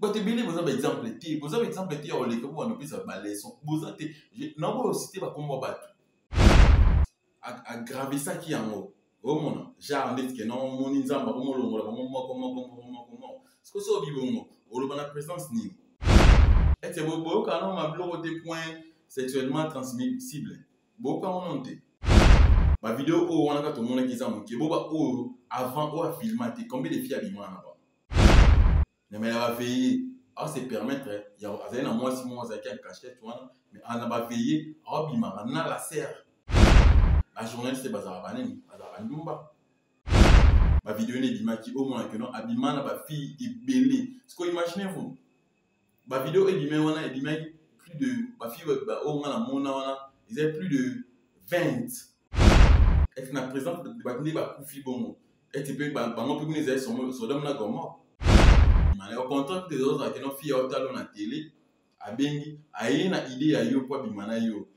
Quand tu es bien, vous avez exemple, vous avez exemple, on les comme on appelle ça leçon. Vous avez, non, vous citez pas comment battre. Aggraver ça qui en haut. Oh mon, genre, on dit que non, mon inzamba, comment comment. Ce que c'est au biberon, au le la présence ni. Et c'est beaucoup quand on m'a bloqué des points sexuellement transmissibles. Beaucoup quand on dit. Ma vidéo, on a tout le monde qui s'en moque. Beaucoup avant, on a filmé, combien de filles habillement là-bas. Mais elle va veiller à se permettre, il y a un mois, 6 mois, il y a un cachet, mais elle va veiller à bimara, na la serre. La journaliste est basée à Banen, à Ndumba. Ma vidéo n'est pas qui au moins que non, abima na ba fille est belle. Ce que imaginez-vous, ma vidéo est bimé, on a plus de, ma fille au moins la mona, ils avaient plus de 20. Est-ce que la présence de Batni va couper bon? Est-ce que pendant que nous avons son homme là comme moi? Au contraire des autres qui ont fait au talon à télé, à Bengi, à une idée à yo pour bimana yo.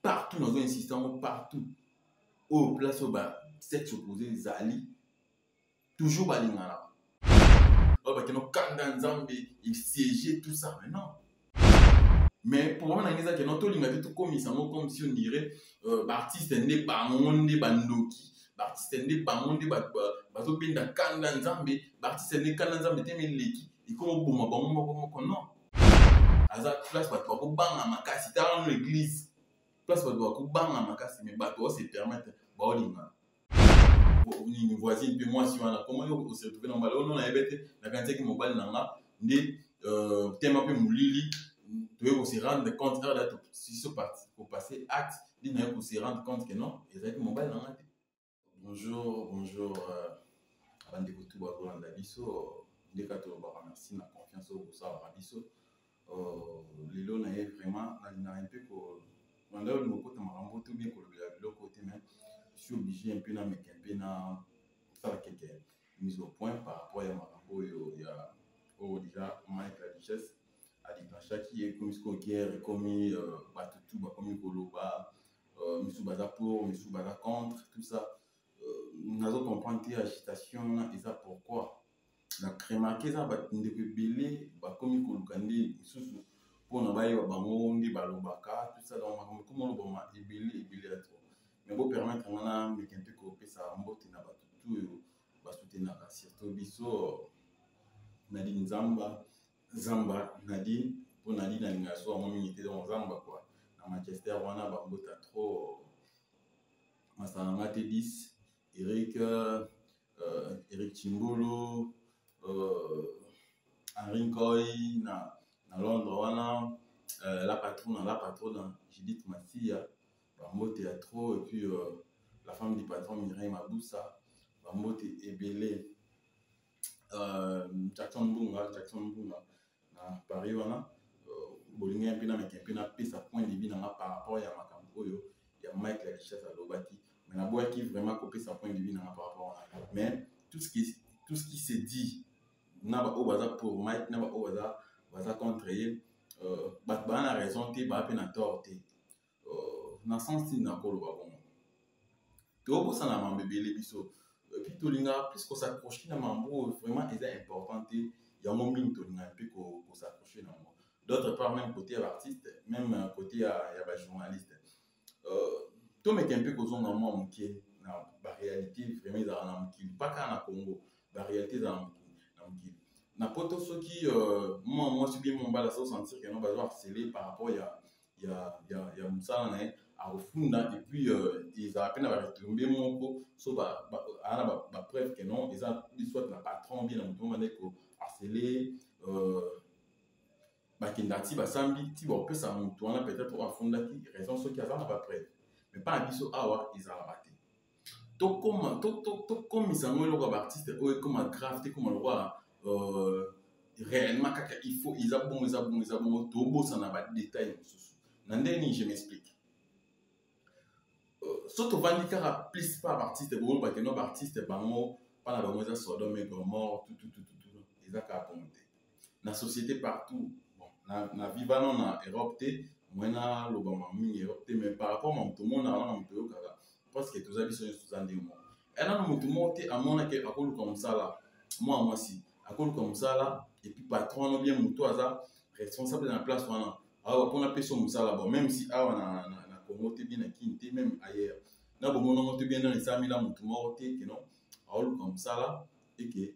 Partout nous avons insisté partout. Au place au bas, sexe opposé Zali, toujours balingana. Oh bah que nos kanda Zambé, il siégeait tout ça, mais non. Mais pour moi, on a dit que notre ligne tout comme si on dirait, l'artiste n'est pas monde bandoki. L'artiste n'est pas monde bazo binda kanda nzambe, l'artiste n'est kanda nzambe te meleki. Et comme bon non. Aza place ba ko banga makasi ta dans l'église. Place ba ko banga makasi mais ba to se permettre ba olinga. Une voisine puis moi si on a comment on se retrouver dans balon on a ebete na kanté ki mobile nanga ndi tema pe mulili. Tu veux se rendre compte si ce parti pour passer acte, il faut se rendre compte que non, ils ont mobile dans la tête. Bonjour, avant de tout voir dans biso, dès que tu vas remercier la confiance au ça à biso. Les lots n'a vraiment un peu pour dans le côté marambo tout bien pour le côté mais je suis obligé un peu na mettre un peu na faire quelque mise au point par rapport à marambo il y a déjà Mike la richesse. Chaque comme ce qu'on guerre comme batutu comme koloba misu baza pour misu baza contre tout ça nazo comprendre que agitation et ça pourquoi na remarqué ça batinde que belé ba comme kolukandi misusu pour na baye bango ndi balobaka tout ça donc comme on boma ebelé trop mais bon permettre ngana mais kente ko pesa mbote na batutu ba soutenir surtout biso na di Zamba Nadi pour Nadi na lingaso à mon unité dans Zamba quoi. Dans Manchester wana bambota trop Masanga T10 Eric Chimbolo Henry Koy na Londres wana la patronne Judith Massia bambote à trop et puis la femme du patron Mireille Maboussa bambote ebelé Jackson Bunga na Paris wana bolinga mpina mekempina pesa point de vue na par rapport ya makambo oyo ya Mike la richesse à l'obati mais na bois qui vraiment copier sa point de vue na par rapport mais tout ce qui se dit na ba obaza pour Mike na ba obaza contre ye ba na raison te ba pe na tort te na sens ti na kolo ba bon to bo sana mambebele biso et puis tolinga plus qu'on s'accroche na mambo vraiment est important il y a un moment tolinga un peu qu'on s'accroche na mambo d'autre part même côté artiste même côté ya ba journaliste to mec un peu qu'on a moi mouké na ba réalité vraiment za na mouké pas qu'à na Congo ba réalité za na mouké na poto ceux qui moi subir mon bala ça sentir que non ba harceler par rapport ya musala na à refunda et puis ils ont à peine retombé mon co so ba preuve que non ils soit la patron bien dans tout monde ko harceler ba kindati ba sambi ti ba peut ça mutu on a peut-être à funda qui raison ceux qui a pas preuve mais pas biso awa ils ont abattu to comme ils sont le roi artiste ou comme grave comme le roi réellement kaka il faut ils a bon to bo ça na ba détail nandeni je m'explique surtout vandika plus par artiste bon parce que nos artistes bango pas la bango Sodome et Gomorrhe tout ils a qu'à monter na société partout bon na vivant na Europe té moi na lobama mi Europe té mais par rapport à tout le monde na mto kaka parce que tous habits sont en démon et là nous tout monde té à mon que akolu comme ça là moi si akolu comme ça là et puis patron ou bien moto aza responsable dans la place wana awa pour na peso musala bon même si awa na Congo te bien na Kinte même ailleurs na bon mon te bien dans les amis là moto moko te que non aolu comme ça là et que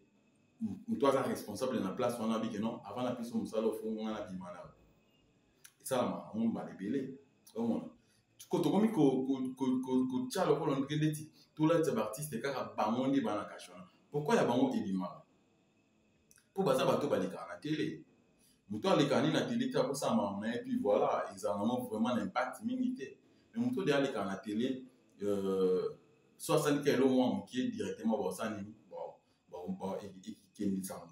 moto aza responsable dans la place wana bi que non avant na peso musala au fond wana bimana et ça on va libérer au monde quand on dit que tcha le kolon ngedeti tout là ces artistes kaka bangondi bana kashona pourquoi ya bango ebima pour baza bato baleka na télé moto alekani na télé ta ko sama mais puis voilà ils ont vraiment un impact minité mais moto de aleka na télé soit ça ni kelo mo qui directement bon ça ni bon et qui ni ça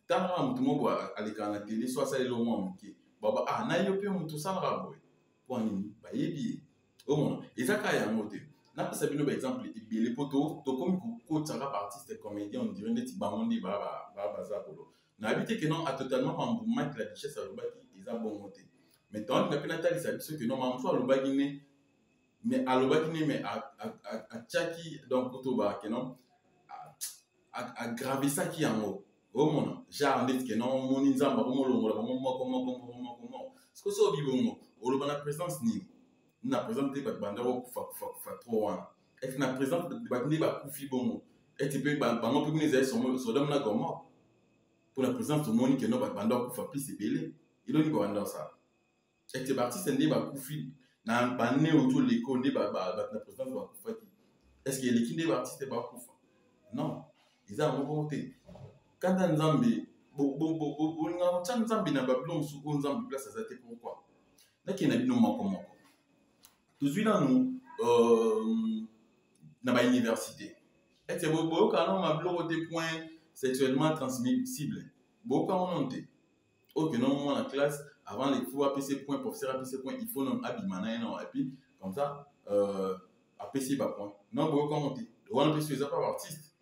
tant moto mo aleka na télé soit ça le mo qui baba ah na yo pe moto ça la boy pour ni ba yebi au monde et ça ka ya moto na pesa bino par exemple ibele poto to comme ko tsaka artiste comédien on dirait des bangondi ba baza kolo na habité que non a totalement en la richesse à lobaki ils ont bon monté mais tant que na tali ça ce que non ma fois lobaki ne mais à lobaki ne mais à tchaki donc poto ba que non à graver ça qui en haut au monde genre dit que non mon nzamba ko mo longola comment ce que ça bibongo au le bana présence ni na présente ba bandaro fa trop wana et na présente ba ni ba kufi bongo et tu peux ba ngo peut les so dom na gomo pour la présence du monde que non ba bandaro fa plus belé il oni ba bandaro ça et tu artiste ndi ba kufi na ba ne autour les konde ba na présence ba kufa est-ce que les kinde ba artiste ba kufa non ils ont remonté quand un Zambie bo nga chan Zambie na ba blom su on Zambie place ça c'était pourquoi là qui na bino comment tout de suite dans nous dans ma université et c'est beaucoup quand on m'a bloqué des points sexuellement transmissibles beaucoup quand on monte ok non moi en classe avant les cours APC point professeur APC point il faut non abimana non et puis comme ça APC pas point non beaucoup quand monte on peut se pas artiste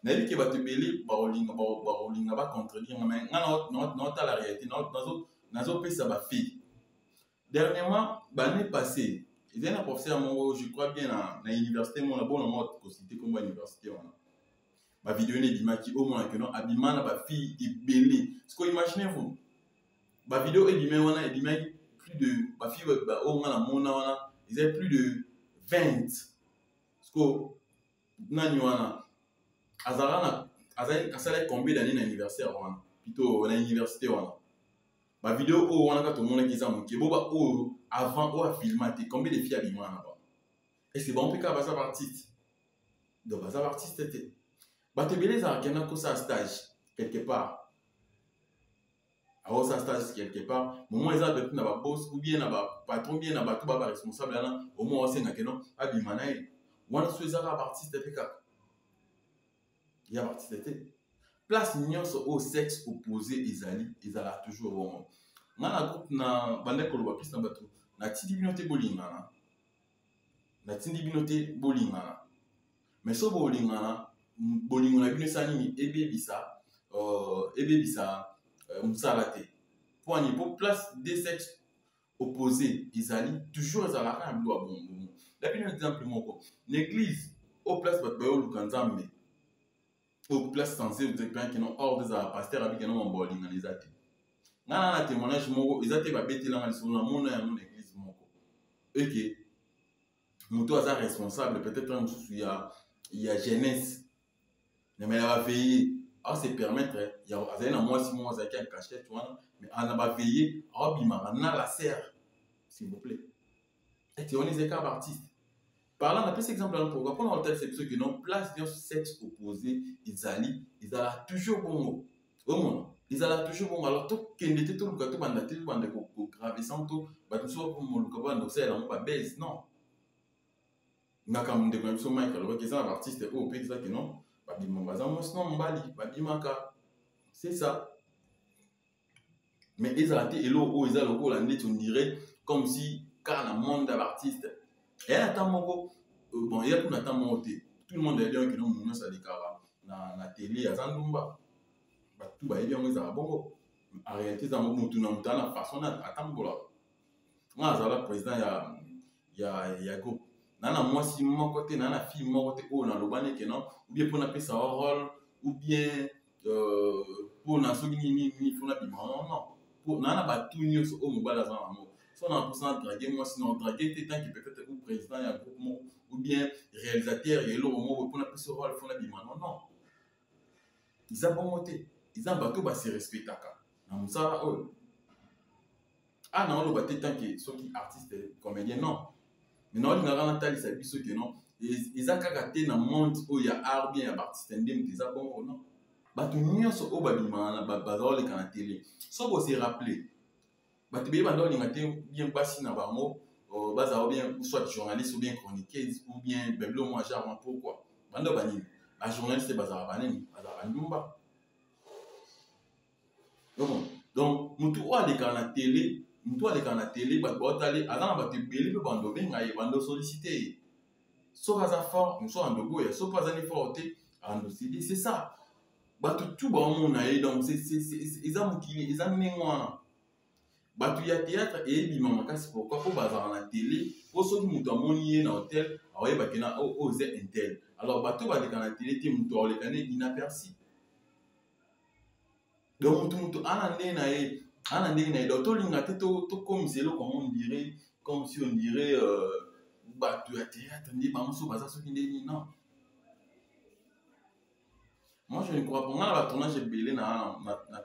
n'avis qui va te belé barolinga va contredire mais non ta la réalité non peut ça va faire dernièrement l'année passée il y a un professeur je crois bien à l'université mon bon mot considéré comme université ma vidéo n'est bima qui au moins que non abimana ba fille est belé ce que imaginez-vous ma vidéo est bima wana bima plus de ma fille ba au moins la mona wana ils avaient plus de 20 ce que nani wana azara azala combien d'années dans l'université wana plutôt dans l'université wana ma vidéo au wana ka to mona ki za moké boba o avant o a filmé combien de filles abima na ba et c'est bon peka baza artiste donc baza artiste était ba te belé za kena ko sa stage quelque part à sa stage quelque part moment ils avaient na ba boss ou bien na ba patron bien na ba tout ba responsable là au moins c'est na kena abima na e wana so za artiste peka il y a artiste était place nyonso au sexe opposé izala toujours bon na groupe na bande ko loba piste na bato na tindi binote bolingana na tindi binote bolingana mais so bolingana bolingana bino sani ebebisa musalate pour ani pour place des sexes opposés izali toujours ezala ka blo bon la bien exemple moko l'église au place bato bayo lukanzambe au place censé vous êtes qui non hors des pasteurs avec un homme bolinga les athées na témoignage moko les athées ba betela sur la mona ya mon église moko et que moto aza responsable peut-être un sous il y a jeunesse mais elle va veiller à se permettre il y a azana moi si moi za qui cachette mais on va veiller à bima na la serre s'il vous plaît et tu on est cas artiste. Parlant d'un petit exemple, pourquoi pendant l'hôtel, c'est ceux qui n'ont place d'un sexe opposé, ils allaient toujours bon. Au monde, ils allaient toujours bon. Alors, tout qui n'était tout le cas, tout le monde, tout le monde, grave, sans tout, bah, tout ça, comme le cas, donc c'est là, on va baise, non. n'a quand même des connexions Michael alors qu'ils sont artistes au pays ça que non bah bima baza moi sinon mbali bah bima ka c'est ça mais ils ont été elo o ils ont le rôle on dirait comme si quand le monde de l'artiste et attend mon bon il y a tout attend monter tout le monde est bien que non nous ça déclara na télé à Zandumba bah tout bah bien ils ont bon en réalité ça mon tout dans la façon attend bola moi ça le président il y a groupe nana moi si mon côté nana fille mon côté oh dans le banné que non ou bien pour appeler ça rôle ou bien pour na soki ni fona bima non pour na batu nyonso o mobala za nango so na pourcent draguer moi sinon draguer te tant que peut-être ou président ya groupe ou bien réalisateur et l'autre mot pour na plus rôle fona bima non ils ont bon moté ils ont bateau ba se respectaka na musala o ah non le bateau tant que ceux qui artiste comédien non mais non il na tali sa biso que non ils ont kakaté na monde où il y a art bien ya artiste ndem ils ont bon non bato nyonso o babima na bazoleka na télé so bo se rappeler bato be bando linga te bien basi na bango bazao bien soit journaliste ou bien chroniqueuse ou bien beblo moi genre pourquoi bando bani ba journaliste bazao baneni bazao bandumba donc mutu o aleka na télé bato botale azana bato beli pe bando benga ye bando solliciter so kaza fort muso ando boya so pas ani fort te ando c'est ça bato tout ba mona ye donc ils ont mukili ils ont nengwana bato ya théâtre et bima makasi pourquoi ko bazala na télé po soki mutu amoni ye na hôtel aoyeba kena oze intel alors bato baleka na télé te mutu aoleka ne inaperçu donc mutu ana ndenge na ye donc tolinga te tokomisa eloko on dirait comme si on dirait bato ya théâtre nde bango so baza soki ndeni non. Moi, je ne crois pas. On a la tournage belé na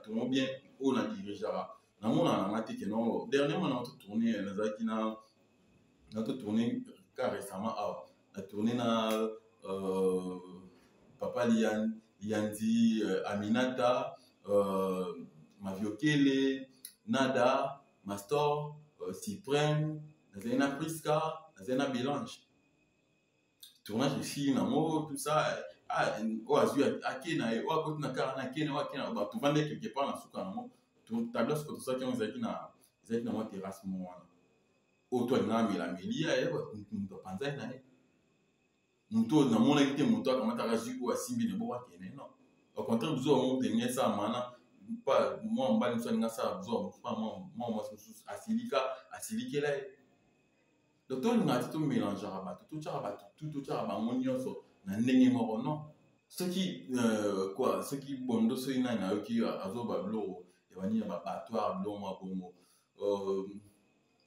tourné bien où on dirigera. Na mon anamati que non. Dernièrement, on a tourné tourné car récemment on a tourné na Papa Liandi Aminata Maviokele Nada Mastor Cyprien Zena Priska Zena Bélange. Tournage ici na mo tout ça. Ah, on a vu à qui na on a côté na carana qui na ba tu vendre quelque part na suka na mo tu tableau ce que tout ça qui on zaki na mo terrasse mo wana o to na mi la melia ya ba tu panza na e muto na mona kite muto akamata ka jiku asimbi ne bo wa kene non au contraire besoin on tenir ça mana pas moi mbali so nga ça besoin pas moi asilika là donc tout na tout mélanger ba tout ba mon nyonso na ndenge moko non ce qui bondo so ina na yoki azo bablo ebani ya batoire blo mwa bongo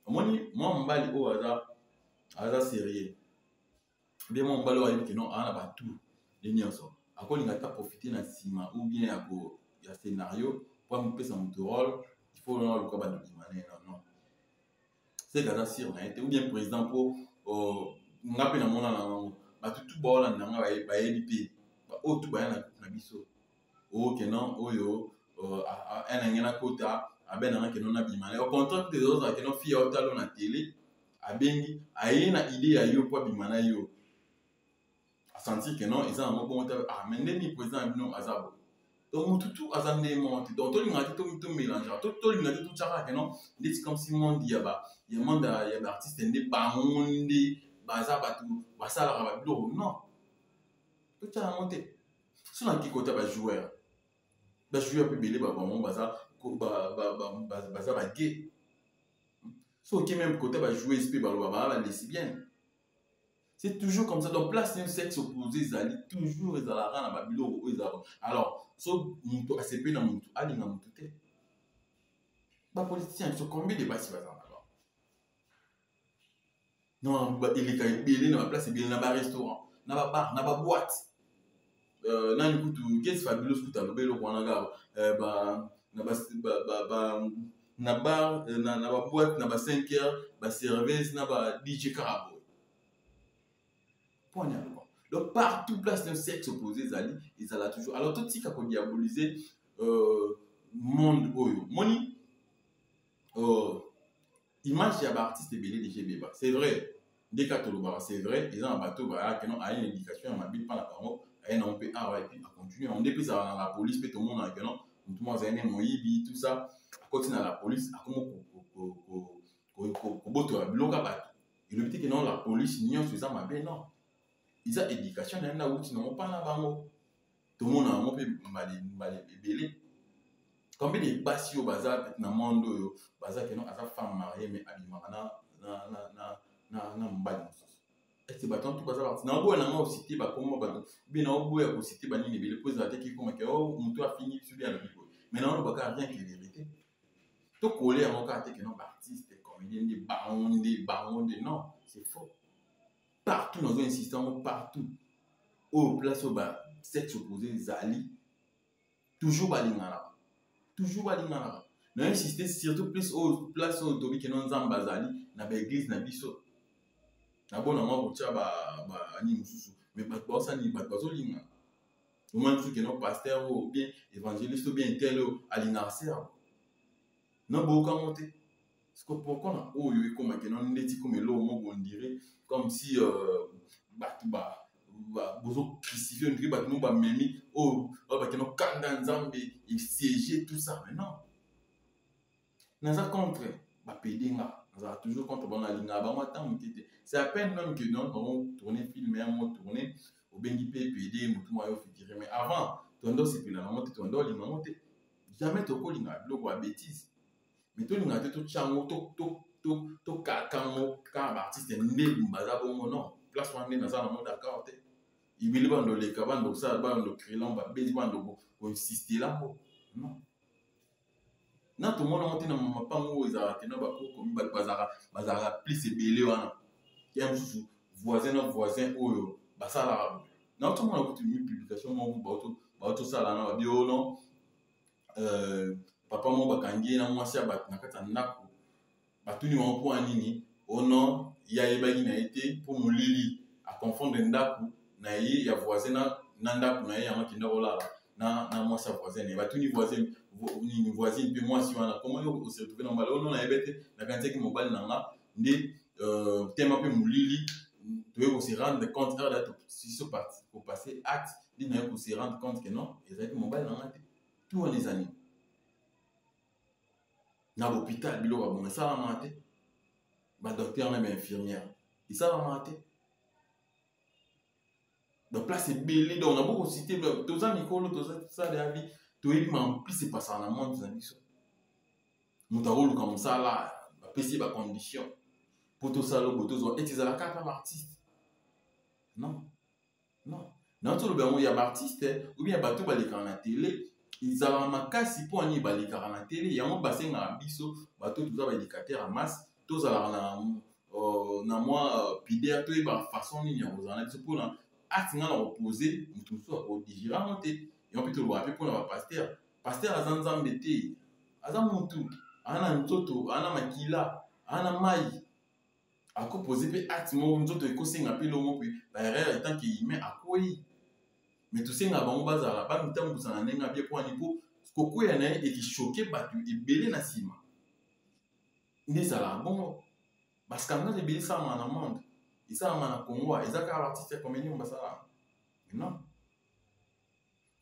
omoni mwa mbali o aza sérieux bien mwa mbali o ayebi ke non ana batu le nyonso akolinga ta profiter na sima ou bien ya scénario pour mpesa mutu rôle il faut na luka ba ndimane non c'est gaza sir na été ou bien président pour ngapi na mona na bato tout baola nanga bayebi mpe oyo tu baya na biso oyo kenon oyo enange na kota abenanga kenon na bimane au contraire te ozala kenon fille otalo na télé abengi aye na idée ya yo po abima na yo asentir kenon eza nango bongo te mais ndeni président bino aza bo donc mutu tu aza ndenge moko te donc tolingaka te tomélangeaka tolingaka te totiaka kenon ndeti comme si monde ya monde ya baartiste nde bango nde baza bato basalaka babiloko non totiaka yango te so na kikota bajoueur mpe bele bango baza bagay so oke même kota bajoueuse mpe baloba baa balesbienne c'est toujours comme ça donc place un sexe opposé ezali toujours ezalaka na babiloko oyo ezalaka alors so mutu asepe na mutu alinga mutu te bapoliticien biso combien de basi baza non eleka ebele na baplace ebele na barestaurant na babar na baboîte nani kutu kesi fabulous kutu aloba eloko wana kaka na bar na baboîte na ba 5 heures baservice na ba DJ kaka boye point aloba donc partout place d'un sexe opposé ezala toujours alors totika kodiaboliser monde oyo moni image ya baartiste ebele déjà ebeba c'est vrai nde kaka tolobaka c'est vrai eza na bato bayaka non aye na éducation ya mabe mpa na bango aye nango mpe awa epuis acontinue yango nde mpe ezala na la police mpe tomonaka non motu mo azali ne moyibi tout ça akoti na la police akomi kobotola biloko ya bato elobi te ke non la police nyonso eza mabe non eza éducation na ye na wuti nango mpa na bango tomona yango mpe mbale ebele combien de basi oyo baza na monde oyo baza ke non aza femme mariée mais abimaka na mobali mosusu ete bato tu baza parti na oboya nanga osite bakoma bato bien na oboya kosite banini ebele mpo ezala te kikoma ke o motu afini biso bia alobi boye Maintenant, on ne peut rien que les vérités. Tout coller à mon cas, que non, artiste, comédien, des barons, non, c'est faux. Partout, nous avons insisté, partout. Au place où sexe opposé, Zali, toujours balingana. Toujours balingana. Nous avons insisté surtout plus au place où Tobi qui non zamba Zali, na l'église, na biso. Na bon, on va ani mususu. Mais pas ça ni pas ça linga. Au moins, que non pasteur ou bien évangéliste ou bien tel à l'inarcer. Non, beaucoup monter. Parce que pourquoi on a eu comme que non n'est comme l'eau, on dirait comme si bozo crucifié on dirait bah nous bah memi bah que non kanda nzambe il siégeait tout ça mais non. Naza contre bah pédinga, naza toujours contre bon la linga bah moi tant m'était. C'est à peine même que non on tourner film et on tourner au bengi pédé mutu moyo fitire mais avant tondo c'est plus la maman tondo linga monter. Jamais toko linga bloc ou bêtise. Mais tout le monde a tout chango, tout kakamo, car artiste est né du bazar au non. Place où on est dans un monde d'accord. Il veut pas dans les cabanes, donc ça, va dans créer l'ombre, baiser pour insister là. Non. Non, tout le monde a monté dans mon pas où ils ont tenu comme bazar plus c'est belé wana. Qui est un voisin, notre voisin, oh, ça là. Non, tout le monde a écouté une publication, mon bateau ça là, non, bio non. Papa mo bakangi na mwasi ya bato na kati ya ndako batuni bango mpo nini ono ya yebaki na ye te mpo molili akonfondre ndako na ye ya voisin na ndako na ye yango akenda kolala na mwasi ya voisin na ye batuni voisine mpe mwasi wana koma yo oseretrouve na mbala ono na yebe te nakanisiaki mobali na nga nde tema mpe molili toye kose rendre compte heure date siso kopase acte nde na ye kose rendre compte ke non ezalaki mobali na nga te tout wana ezani na l'hôpital biloko bon ça va mater ba docteur na ba infirmière et ça va mater donc place est belé donc on a beaucoup cité tous amis mikolo tous ça de la vie to yi en plus c'est pas ça na monde za biso mutaro lu comme ça là ba pesi ba condition pour tout ça lo boto zo et ils la carte artiste non tout le bien il y a artiste ou bien bato ba les na télé ils ont makasi pour ani balika na télé yango basenga biso bato tous ba éducateur en masse tous ala na moi pidère to ba façon ni ya ozana biso pour na atinga na opposer mutu so ko digera monter et on peut le voir pour na pasteur azanza mbete azamuntu ana ntoto ana makila ana mai ako poser pe atimo ntoto ekosenga pe lomo pe ba erreur étant que il met akoi. Mais tout ça, on va à la base, on va bien pour un niveau. Koko ya na et qui choqué batu et belé na sima. Ni ça là bon parce qu'on a des belé ça en monde. Et ça en Congo, ils ont artiste comme ni on va ça. Non.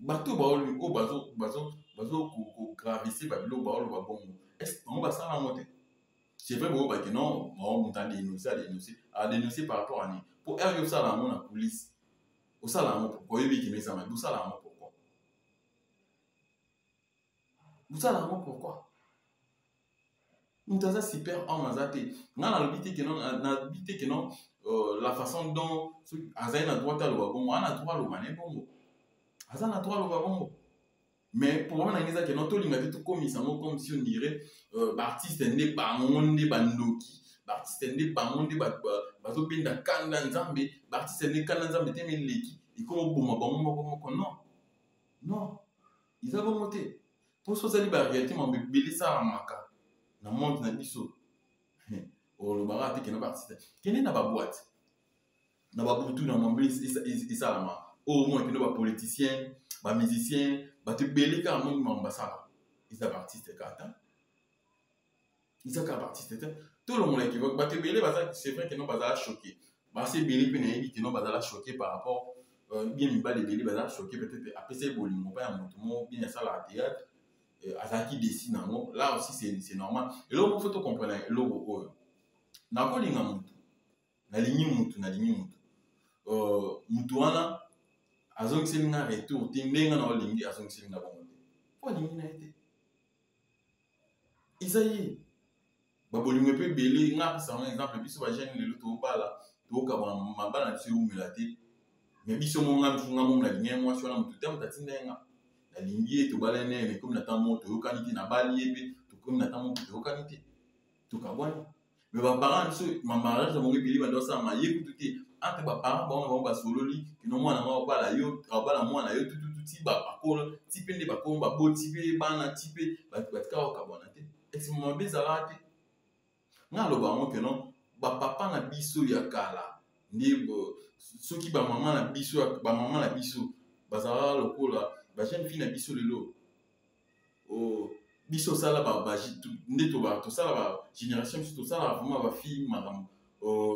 Batu ba oli o bazo ko gravissé ba bilo ba ba bon. Est-ce on va ça en monter. C'est vrai bon que non, on va dénoncer par rapport à ni. Pour ergo ça là la police. Au salamu pourquoi il dit mais ça m'a dit salamu pourquoi vous salamu pourquoi nous avons super homme azate na l'habité que non la façon dont azai na droit à le bon ana droit le mané bon azana droit le bon mais pour moi na que non to linga tout comme ça comme si on dirait artiste n'est pas monde bandoki artiste n'est pas monde bazo binda kanda nzambe artiste n'est kanda nzambe te meleki et comme bon non ils ont monté pour ça c'est la réalité mais belé ça la maka na monde na biso o le barate que na artiste kene na ba boîte na ba butu na mambé et ça la ma au moins que nos politiciens ba musiciens ba te belé car monde mambasa ils ont artiste kata ils ont artiste tout le monde qui va ba te belé c'est vrai que non ba choqué ba c'est belé puis na dit que non ba choqué par rapport bien ba les belé ba choqué peut-être après c'est bolingo pas un mouvement bien ça la théâtre azaki dessine là aussi c'est normal et là il faut comprendre logo na ko linga mutu na lingi mutu mutu wana azongisi na retour tindenga na lingi azongisi na bongo po lingi na été isayi ba bolingo pe belé nga ça un exemple biso ba jeune le to bala to ka ba mabala ti umela te mais biso mo nga mfunga mo na lingi moi sur na mutu tem tatindenga na lingi to balene mais comme n'attend mon to kanité na bali et to comme n'attend mon to kanité to kabwani mais ba parents so ma mariage mon bili ba dosa ma yekutu te entre ba parents bon ba sololi que non mwana ma bala yo bala mwana yo tututi ba bakolo tipende ba komba bo tipe bana tipe ba ka o kabwana te et si mo bezala te nga lo ba mo que non ba papa na biso ya kala ndi soki ba maman na biso bazala lokola ba jeune fille na biso lelo o biso sala ba ndeto ba to sala ba génération to sala vraiment ba fille madame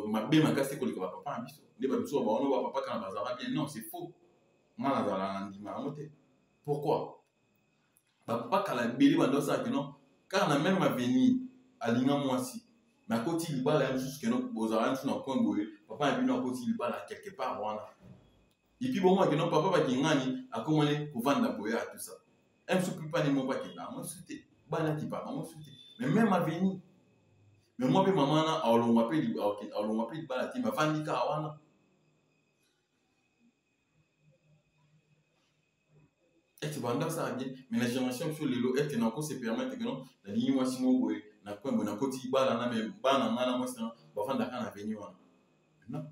ma be makasi ko le ba papa na biso ndi ba biso ba ono ba papa kana bazala bien non c'est faux nga na zala ndima mote pourquoi ba papa kala beli ba ndosa que non car na même avenir alinga mwasi na koti libala ya mususu que non bozala ntu na coin boye papa na bino koti libala quelque part wana et puis bon moi que non papa ba kingani akomane kovanda boye à tout ça un soupe pas ni mon pas qui là moi souté bana qui pas moi souté mais même avenir mais moi be maman na alo m'appelle bala ti ma vandi ka wana et tu vas ça bien mais la génération sur les lots et tu n'as pas se permettre que non la ligne moi si mo boye na kwa mbona koti bala na me bana ngana moi ça ba vanda kana avenir wana non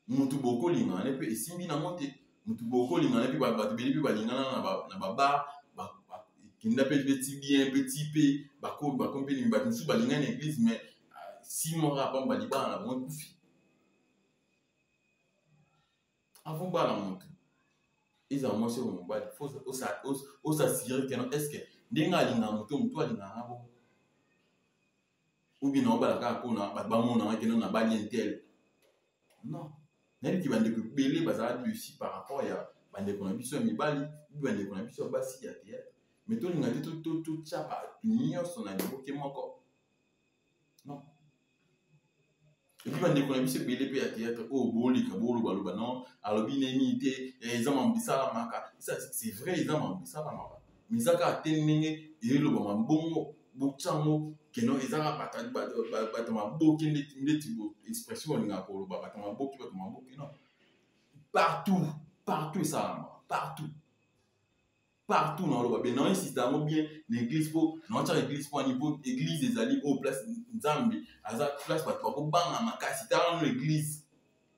mutu boko lingana pe esimbi na mote mutu boko lingana pe ba beli pe ba lingana na baba ba kinda pe petit bien petit pe ba ko pe ni ba nsu ba lingana église mais 6 mois après ba li ba na mo kufi avant ba la monte ils ont moi sur mon ba faut s'assurer que non est-ce que ndinga linga mutu alinga bo ou bien on ba la ka ko na ba mo na ke na ba li intel non nani ki bande ko belé bazala dessus par rapport ya bande ko na biso mibali bande ko na biso basi ya théâtre mais to linga to chapa nyo sona niveau ke moko non et puis bande ko na biso belé pe ya théâtre oh boli ka bolo baloba non alobi neni te ezama mbisala maka ça c'est vrai ezama mbisala maka misaka tenenge yelo ba mbongo bochango keno ezaka bata maboki ndeti bo expression linga ko ba bata maboki non partout ça partout dans le bas non insistant bien l'église pour non ta église pour niveau église des alliés au place nzambi aza place ba ko banga makasi ta l'église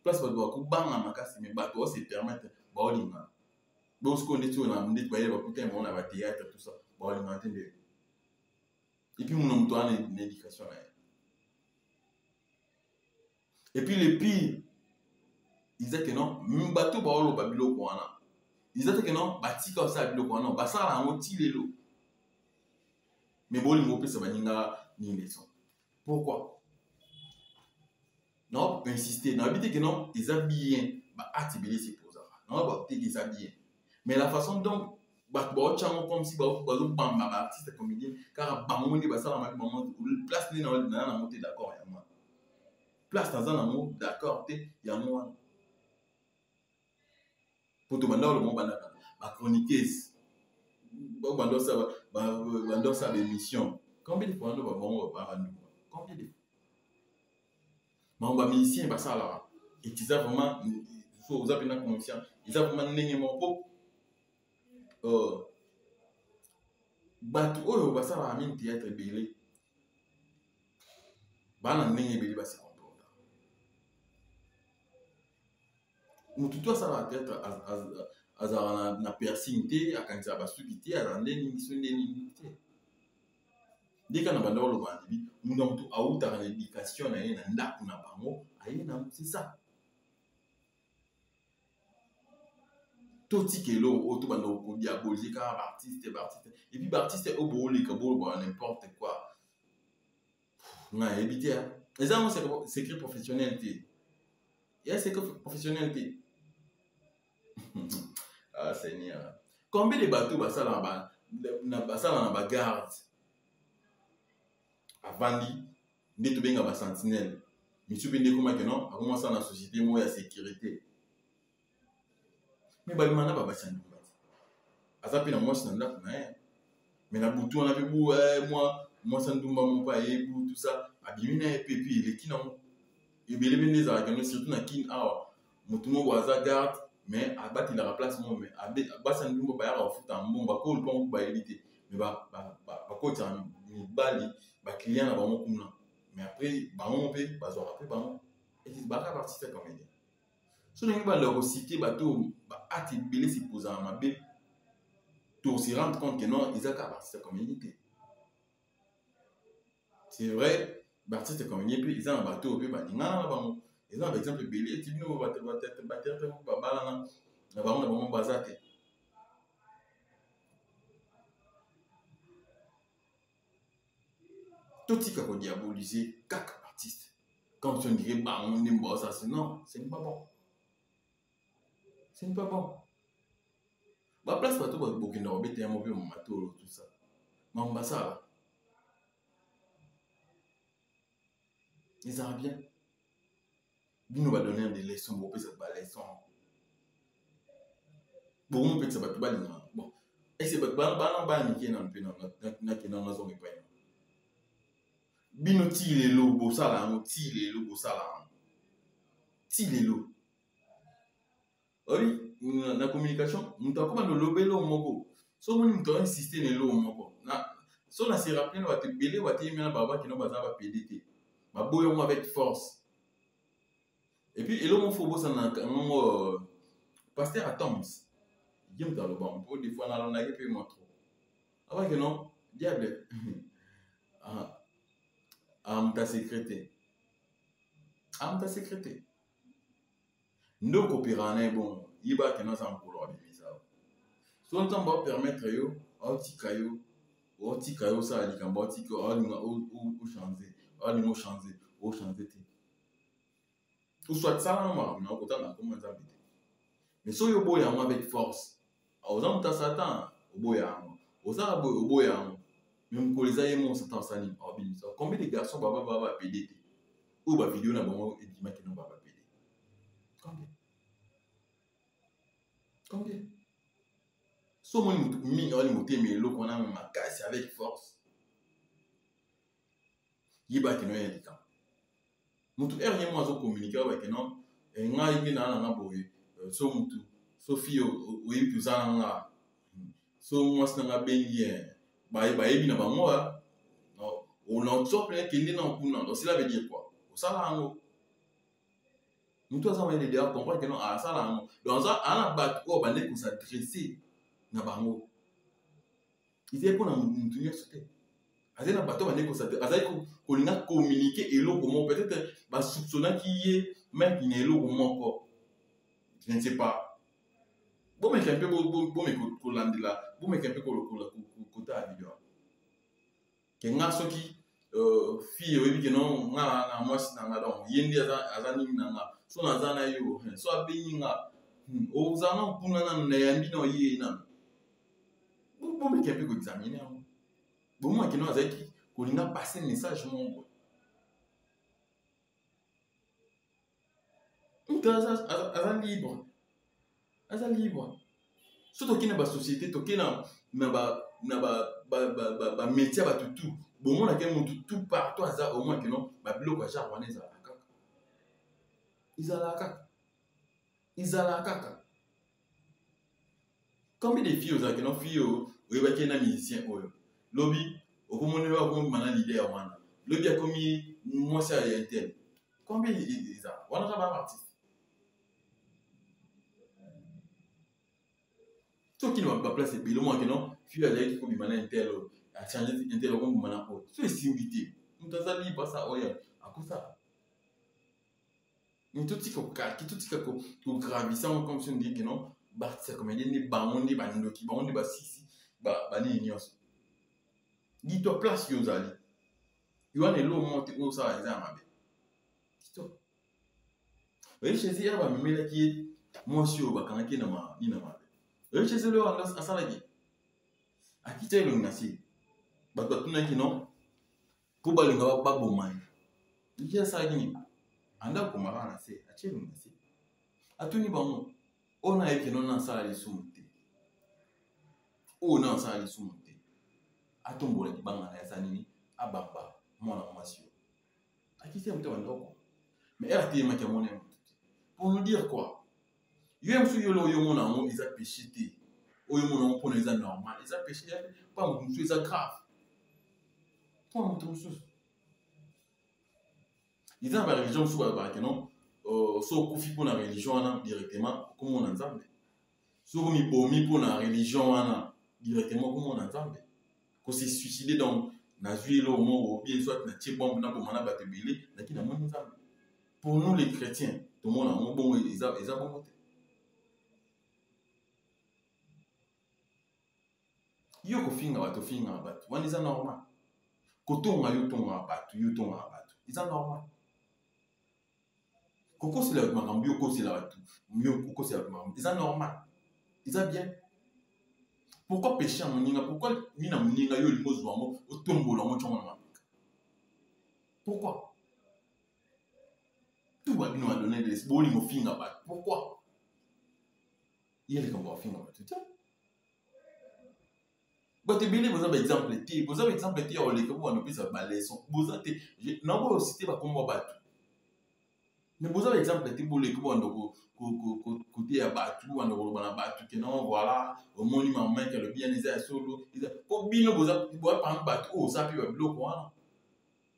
place ba ko banga makasi mais ba to se permettre ba olinga bo ce qu'on est tout na ndeti ba yeba pour que on a ba théâtre tout ça ba olinga entendre. Et puis, mon homme a une éducation. Et puis, le pire, ils disaient que non, même bateau ba olo babilo kwana. Ils disaient que non, batika osa babilo kwana, basala ngo tilelo. Mais bon, l'ingo pesa baninga ni leçon. Pourquoi? Non, insister, non, habiter que non, ils ont bien, bah attirer c'est pour ça. Non, bah peut-être qu'ils ont bien. Mais la façon dont comme si bamba artiste comédien car bamondi basala ma maman place ni na monter d'accord ya moi place dans un amour d'accord te ya moi pour tout banda le monde banda ba chroniqueuse banda ça émission combien de fois nous bon ba bandu combien de fois musicien basala et tu sais vraiment faut vous appeler conscient ils ont vraiment n'engé mon pot bato oyo basala amine théâtre belé bana ndenge belé basi comporta mutu to sala théâtre azala na piercing te akanisa basuki te azande ni sonde ni te dika na banda lo bandi mundu mutu auta na éducation na ye na ndaku na bango aye na c'est ça tout kelo auto bando ko diaboliser car artiste et puis artiste au boli ka bolo n'importe quoi na éviter les amis c'est écrit professionnalité il y a c'est que professionnalité ah seigneur combien de bateaux basala na ba garde avandi ndeto benga ba sentinelle misu bende kuma que non a commencé na société mo ya sécurité. Mais bah mana baba sandu bati azapi na moi standard na ye mais na butu on a vu moi sandumba mon pa et tout ça abimina et puis les kinamo et belé bende za kana surtout na kin awa mutumo waza garde mais abati la place mo mais abasa ndumbo ba ya futa mbongo ba ko le pon ba élité mais ba ko ta mi bali ba client na ba mo kuna mais après ba mo pe ba zo après ba mo et ba ka partie faire comédien so ndenge ba leur citer ba to ba ati belé si posa ma be to se rendre compte que non ils a ka partie faire comédien c'est vrai artiste comédien puis ils ont un bateau puis ba ninga na ba mo ils ont par exemple belé ti bino ba bala na ba mo bazate tout ce qui a diabolisé quelques artistes. Quand on dirait, bah, on est mort, ça, non, ce n'est pas bon. Ce n'est pas bon. Bah, place pas tout, pour qu'il n'ait pas un mauvais moment, tout ça. Mais on va ça. Ils ont bien. Ils nous va donner des leçons, pour que ça va leçon. Bon, on peut se battre, bon. Et c'est pas bon, qui est dans la zone. Bino tilelo bosala ngo tilelo bosala tilelo oui na communication mutu akoma no lobelo moko so moni mutu insister ne lo moko na so na se rappeler wa te belé wa te mena baba qui no baza ba PDT ba boyo mo avec force et puis elo mo fo bosana ngo pasteur Atoms yim dans le bon pour des fois na la na pe mo trop avant que non diable ta sécrété. Ta sécrété. Nous coopérons, bon, il va que nous sommes pour l'organisation. Si on va permettre, au petit caillou, ça, il va changer, au changer. Ou soit ça, on a comment ça. Mais si on boit avec force, aux hommes, tu as Satan, au boya, aux arbres, au boya. Même pour les aïeux, ça s'anime. Combien de garçons baba PDT ou ba vidéo na bango et dis-moi que non baba PDT. Combien? So moi on monter mais l'eau qu'on a ma casse avec force. Yiba que non y a des cas. Mutu rien moi zo communiquer avec non et nga yimi na boye so mutu so fi o yipu za nga so moi na bengi ba yebi na bango non on en sort plein qui n'est non kuna donc cela veut dire quoi au salaire nous tous on est déjà comprendre que non à salaire donc ça à la base on va aller s'adresser na bango ils est pour na mutunya sauter azé na bateau va aller s'adresser azé ko linga communiquer et lo comment peut-être ba soupçonner qui est même qui n'est lo comment encore je ne sais pas bon mais un peu bon mais ko landila bon mais un peu ko ta vidéo que nga soki fille oyebi ke non nga na mwasi na nga donc ye ndi aza nini na nga so naza na yo so abengi nga oza na mpuna na yambi na ye nanu bomeki mpe koexamine yango bomaki no azalaki kolinga passe message moko mutu aza libre so toki na basociété toki na métier bato tout bon on a quel monde tout partout à au moins que non ba biloko ya genre wana izala kaka combien de filles aux que non filles oyebaki na musicien oyo lobi okomoni wa ko mana leader wana lobi akomi mwasi ya intel combien iza wana ka ba artiste to qui ne va pas placer bilo moi que non fille allait qui ko bimana intel a changer intel ko bimana ko so similité mutaza libre ça oya akosa mais tout ce ko gravissant comme si on dit que non bah c'est comme il dit bamondi bandoki bamondi ba sisi ba ni nyos dis-toi place yozali yoane lo monte o ça examen be dis-toi oui chez eux ba memela qui moi sur ba kanaki na ma ni na ma oui chez eux le asala ki akite lo ngasi ba tuna ki non pour ba linga ba bomai il y a ça qui anda kumara na se achelu ngasi atuni bango ona yake non asala li sumute o na asala li sumute atombola kibanga na yasa nini abamba mwana mwasi akite mtu ndoko mais RT makamone pour nous dire quoi Yo msu yo lo yo mona ngo ils a péché té. Oyo mona ngo pona ils a normal. Ils a péché pas mutu ils a grave. Pas mutu. Ils ont la religion sous la non so kufi pour la religion directement comme on entend. So mi bomi pour la religion directement comme on entend. Ko se suicider donc na vie là au moins ou bien soit na tie bombe na bombe na batebele na ki na mon nzambe. Pour nous les chrétiens, tout le monde a bon ils a bon côté. Yo ko finga bato wana is normal. Ko tonga yo tonga bato. Is normal. Koko c'est la makambi koko c'est la tout. Mieux koko c'est la makambi. Is normal. Is bien. Pourquoi pécher en moninga? Pourquoi mina moninga yo limozo wango otombola ngo chonga na? Pourquoi? Tout va bien donner des bowling au finga bat. Pourquoi? Il y a les camps au finga bat. Bah tu bien vous avez exemple T. Vous avez exemple T on les que vous en plus ça balai son. Vous avez non pas citer ba combat bat. Mais vous avez exemple T pour les que vous en côté à battu ou en battu que non voilà au monument main que le bien est solo. Pour bien vous avez pas battu oh ça peut bloquer quoi.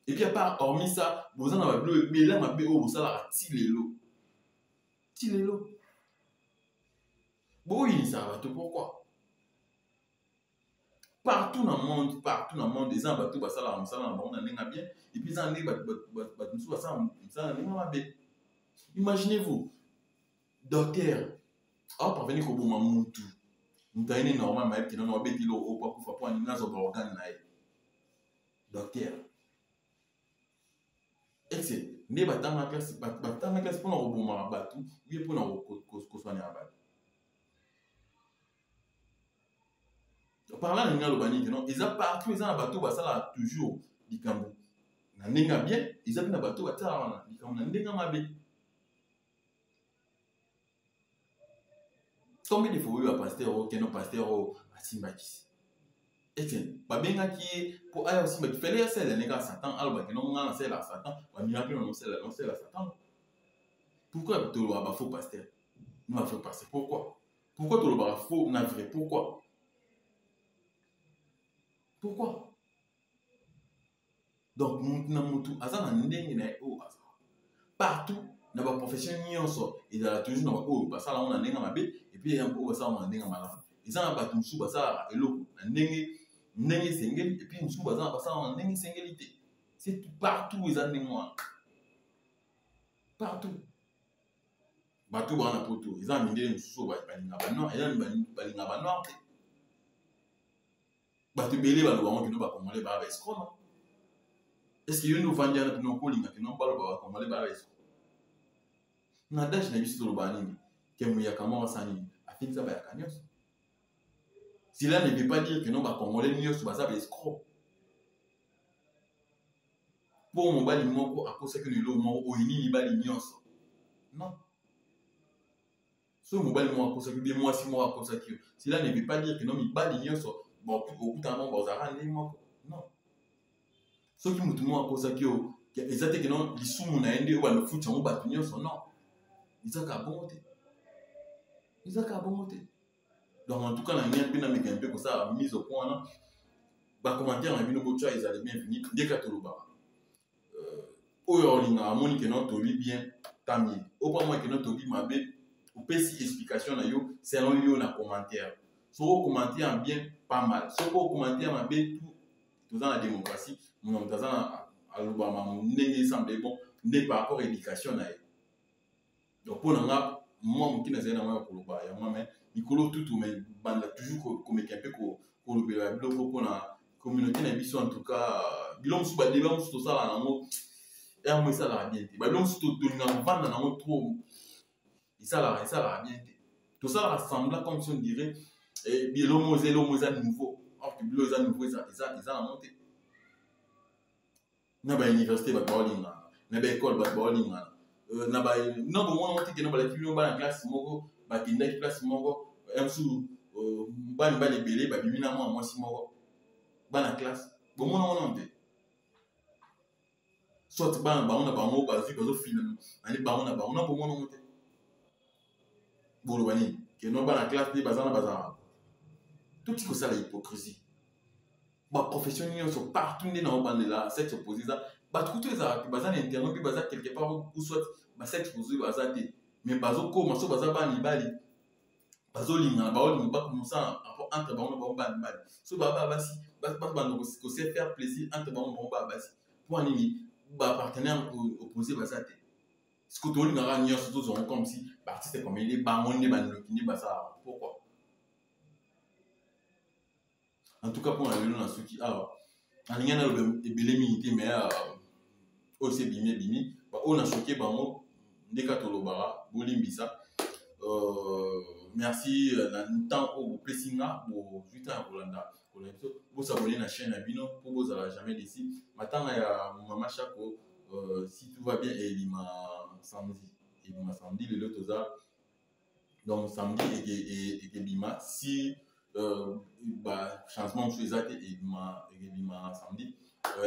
Et puis à part hormis ça, vous en avez bloqué mais là ma BO ça la tilelo. Bon il ça va tout pourquoi? Partout dans le monde, des gens bateau ça là on a bien et puis ça n'est ça bien. Imaginez-vous docteur parvenir au bon mutu mutaine normal mais qui non obéti lo au pas pour animer son organe là docteur excellent ne batanga classe pour au bon bateau bien pour ko soigner abatu. Par là, ils ont partout, ils ont un bateau, ça là toujours, dit comme n'a bien, ils ont un bateau, ça là, dit comme n'a bien. Combien de fois il y a pasteur, qui est non pasteur à Simbakis? Et tiens, pas bien qui pour aller au Simbakis, il fallait essayer de négager Satan, alors que non, on a essayé la Satan, on a mis un peu non c'est la Satan. Pourquoi tu le faux pasteur? Nous avons fait passer. Pourquoi? Pourquoi tu le faux navré? Pourquoi? Donc, nous partout, dans la profession, il y a toujours oh, ça là on a un et puis ça on a un ils ont battu une soupe ça et l'eau, un et puis une soupe ça on a singulité. C'est partout ils ont des mois. Partout. Bateau on a pour tout. Ils ont mis une soupe non, ils ont mis non. Bateau belé va nous qui nous va comme les barbes escrocs. Est-ce qu'il y a une vendeur qui nous colle qui n'ont pas le bas comme les barbes escrocs? Nadash na biso lo banini que muya kama wasani afin ça ba yakanyos. Cela ne veut pas dire que non ba congolais nyos ba ça ba escroc. Pour mon bali moko à cause que le mot oini ni bali nyos. Non. So mon bali moko à cause que bien moi si moi à cause que cela ne veut pas dire que non mi bali nyos bon au bout d'un moment ba za rendre moko. Non. So qui mutu mo à cause que exactement que non lisumu na ende ou ba futa mo ba nyos non. Ils ont qu'à bonté. Donc en tout cas, on a bien un peu comme ça, mise au point là. Bah commentaire, on a vu nos boutures, ils allaient bien venir. Dès que tu le bas. Oyo linga amoni que non tobi bien tami. Au pas moi que non tobi ma bé. Ou peut si explication na yo, selon yo na commentaire. So commentaire bien pas mal. So commentaire ma bé tout dans la démocratie. Mon dans à l'obama mon négé semble bon. N'est pas rapport à l'éducation na. Donc pour nous, moi qui n'ai pas pour le bas, mais il coule tout mais bande toujours comme un peu pour le bébé pour la communauté n'a en tout cas bilom sous bas débat sur ça là non et moi ça la bien bah bilom sur tout dans vendre dans trop et ça la bien tout ça rassemble comme si on dirait et bilom c'est nouveau or que bilom c'est nouveau ça la montée na ba université ba bowling na ba école ba bowling na ba non bon on dit que non ba la film ba na classe moko ba kinda classe moko emsu ba ni ba les belé ba bimina moi si moko ba na classe bon on dit soit ba on a ba mo ba vu que film ani ba on a bon on dit Bolobani, que non pas la classe des bazar, bazar. Tout ce que ça, l'hypocrisie. Ma profession, ils sont partout dans le bande là, sexe opposé, ça. Bah, tout ça, bazar internet, puis bazar quelque part, ou soit, bah, sexe opposé, bazar, mais bazo, comment ça, bazar, bani, bali. Bazo, linga, bah, on va comme ça, entre bon, bani, bali. So, bah, si, bah, qu'on sait faire plaisir, entre bon, bah, si. Pour un ami, bah, partenaire opposé, bazar, ce que tu as dit, c'est comme si l'artiste comme il est bas, on est bas, pourquoi? En tout cas, pour la vélo, on a ceux qui. Alors, en ligne, on a des minité, mais aussi bimé, bimé. On a choqué, on a Katolobara, Bolimbisa. Merci, dans temps où vous placez là, vous êtes en Hollanda. Vous s'abonnez à la chaîne Abino pour vous n'allez jamais d'ici. Maintenant, il y a Maman Chaco, si tout va bien, et il m'a samedi. Il m'a samedi, le lot donc samedi et bima si bah changement de choses et bima samedi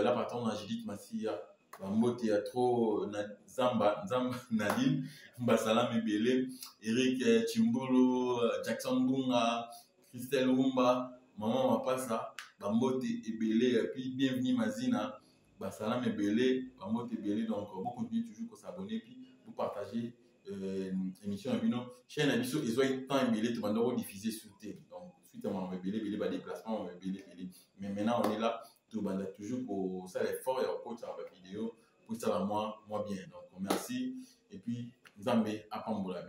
là par contre j'ai dit que Massia bah mbote ya trop zamba Nadine Mbasala Mebele Eric Chimbolo Jackson Bunga Christelle Rumba maman Mapasa bah mbote ebele et puis bienvenue Mazina Basala Mebele bah mbote ebele donc vous continuez toujours à s'abonner puis vous partagez émission Abino chaîne Abisso ils ont temps ébélé tout le monde diffusé sur T donc suite à mon ébélé bas déplacement ébélé mais maintenant on est là tout le monde toujours pour ça l'effort et au coach à la vidéo pour ça va moi bien donc merci et puis Zambé à Pambola.